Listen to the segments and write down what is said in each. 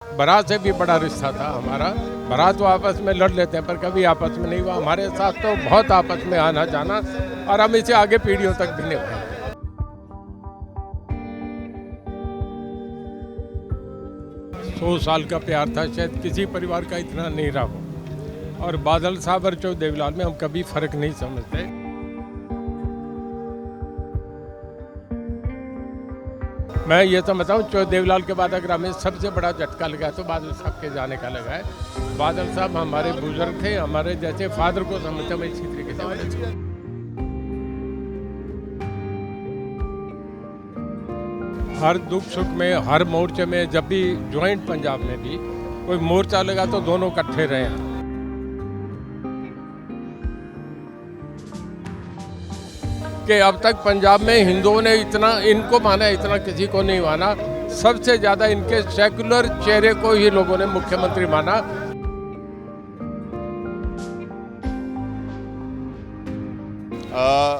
बारात से भी बड़ा रिश्ता था हमारा। बारात तो आपस में लड़ लेते हैं पर कभी आपस में नहीं हुआ। हमारे साथ तो बहुत आपस में आना जाना और हम इसे आगे पीढ़ियों तक भी निभाएंगे। 100 साल का प्यार था, शायद किसी परिवार का इतना नहीं रहा हो। और बादल साहब और चौ देवीलाल में हम कभी फर्क नहीं समझते। मैं ये तो बताऊं, चौ देवीलाल के बाद अगर हमें सबसे बड़ा झटका लगा है तो बादल साहब के जाने का लगा है। बादल साहब हमारे बुजुर्ग थे, हमारे जैसे फादर को समझते हम इसी तरीके से बने। हर दुख सुख में, हर मोर्चे में, जब भी ज्वाइंट पंजाब में भी कोई मोर्चा लगा तो दोनों इकट्ठे रहे हैं। कि अब तक पंजाब में हिंदुओं ने इतना इनको माना, इतना किसी को नहीं माना। सबसे ज्यादा इनके सेकुलर चेहरे को ही लोगों ने मुख्यमंत्री माना।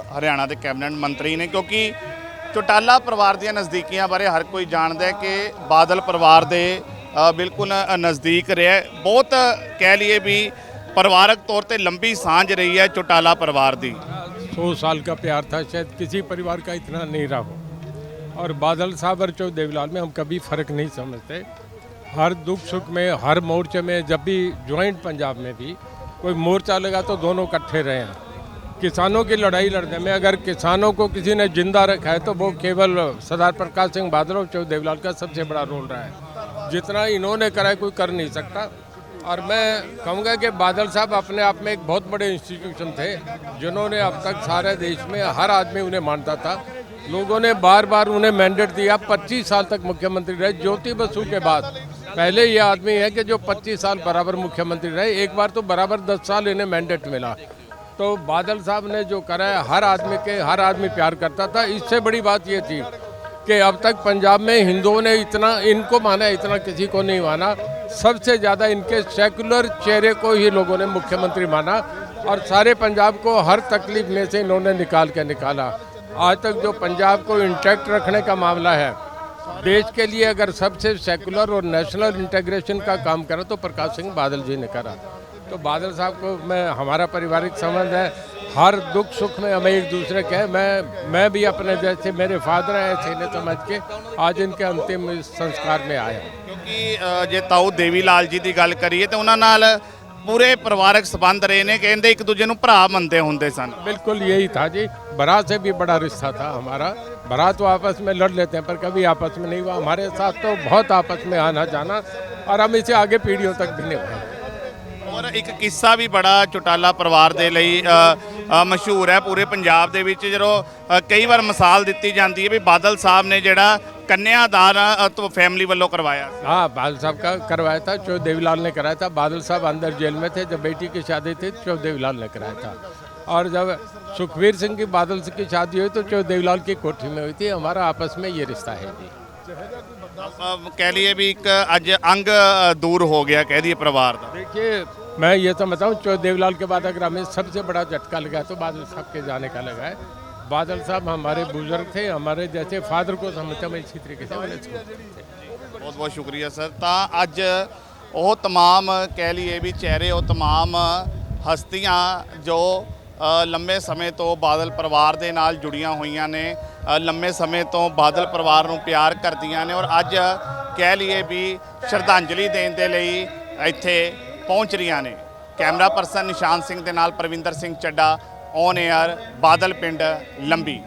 हरियाणा के कैबिनेट मंत्री ने, क्योंकि चौटाला परिवार ਦੀਆਂ ਨਜ਼ਦੀਕੀਆਂ ਬਾਰੇ ਹਰ ਕੋਈ ਜਾਣਦਾ ਹੈ ਕਿ ਬਾਦਲ ਪਰਿਵਾਰ ਦੇ ਬਿਲਕੁਲ ਨਜ਼ਦੀਕ ਰਿਹਾ। ਬਹੁਤ ਕਹਿ ਲਈਏ ਵੀ ਪਰਿਵਾਰਕ ਤੌਰ ਤੇ ਲੰਬੀ ਸਾਂਝ ਰਹੀ ਹੈ ਚੌटाला परिवार ਦੀ। 100 साल का प्यार था, शायद किसी परिवार का इतना नहीं रहा हो। और बादल साहब और चौ देवीलाल में हम कभी फर्क नहीं समझते। हर दुख सुख में, हर मोर्चे में, जब भी ज्वाइंट पंजाब में भी कोई मोर्चा लगा तो दोनों इकट्ठे रहे हैं। किसानों की लड़ाई लड़ने में अगर किसानों को किसी ने जिंदा रखा है तो वो केवल सरदार प्रकाश सिंह बादल और चौ देवीलाल का सबसे बड़ा रोल रहा है। जितना इन्होंने करा है कोई कर नहीं सकता। और मैं कहूँगा कि बादल साहब अपने आप में एक बहुत बड़े इंस्टीट्यूशन थे, जिन्होंने अब तक सारे देश में हर आदमी उन्हें मानता था। लोगों ने बार बार उन्हें मैंडेट दिया। 25 साल तक मुख्यमंत्री रहे। ज्योति बसु के बाद पहले ये आदमी है कि जो 25 साल बराबर मुख्यमंत्री रहे। एक बार तो बराबर 10 साल इन्हें मैंडेट मिला। तो बादल साहब ने जो करा है, हर आदमी प्यार करता था। इससे बड़ी बात ये थी कि अब तक पंजाब में हिंदुओं ने इतना इनको माना, इतना किसी को नहीं माना। सबसे ज़्यादा इनके सेकुलर चेहरे को ही लोगों ने मुख्यमंत्री माना और सारे पंजाब को हर तकलीफ में से इन्होंने निकाला। आज तक जो पंजाब को इंटैक्ट रखने का मामला है, देश के लिए अगर सबसे सेकुलर और नेशनल इंटीग्रेशन का काम करा तो प्रकाश सिंह बादल जी ने करा। तो बादल साहब को हमारा पारिवारिक संबंध है। हर दुख सुख में हमें एक दूसरे के। मैं भी अपने जैसे मेरे फादर हैं ऐसे ने समझ के आज इनके अंतिम संस्कार में आया। क्योंकि जे ताऊ देवीलाल जी की गल करिए तो उन्होंने नाल पूरे परिवारक संबंध रहे ने, कहते एक दूजे को भरा मनते होंगे सन। बिल्कुल यही था जी। बारात से भी बड़ा रिश्ता था हमारा। बारात तो आपस में लड़ लेते हैं पर कभी आपस में नहीं हुआ। हमारे साथ तो बहुत आपस में आना जाना और हम इसे आगे पीढ़ियों तक भी निभाएंगे। और एक किस्सा भी बड़ा चौटाला परिवार के लिए मशहूर है पूरे पंजाब दे विच। जो कई बार मिसाल दी जाती है भी बादल साहब ने जड़ा कन्यादान तो फैमिली वालों करवाया। हाँ, बादल साहब का करवाया था, चौ देवीलाल ने कराया था। बादल साहब अंदर जेल में थे जब बेटी की शादी थी, चौ देवीलाल ने कराया था। और जब सुखबीर सिंह की बादल की शादी हुई तो चौ देवीलाल की कोठी में हुई थी। हमारा आपस में ये रिश्ता है जी। कह लिए भी एक अज अंग दूर हो गया कह दिए परिवार का। देखिए, मैं ये तो बताऊं, चौ देवीलाल के बाद अगर हमें सबसे बड़ा झटका लगा तो बादल साहब के जाने का लगा है। बादल साहब हमारे बुजुर्ग थे, हमारे जैसे फादर को समझते हम इसी तरीके से बने थे। बहुत बहुत शुक्रिया सर। तो अज वो तमाम कह लिए भी चेहरे, वो तमाम हस्तियां जो लंबे समय तो बादल परिवार के नाल जुड़ियां हुई ने, लंबे समय तो बादल परिवार को प्यार करदियां ने और अज कह लिए भी श्रद्धांजलि देने के लिए इत्थे पहुँच रही ने। कैमरा परसन निशान सिंह के नाल परविंदर सिंह चड्डा, ऑन एयर, बादल पिंड लंबी।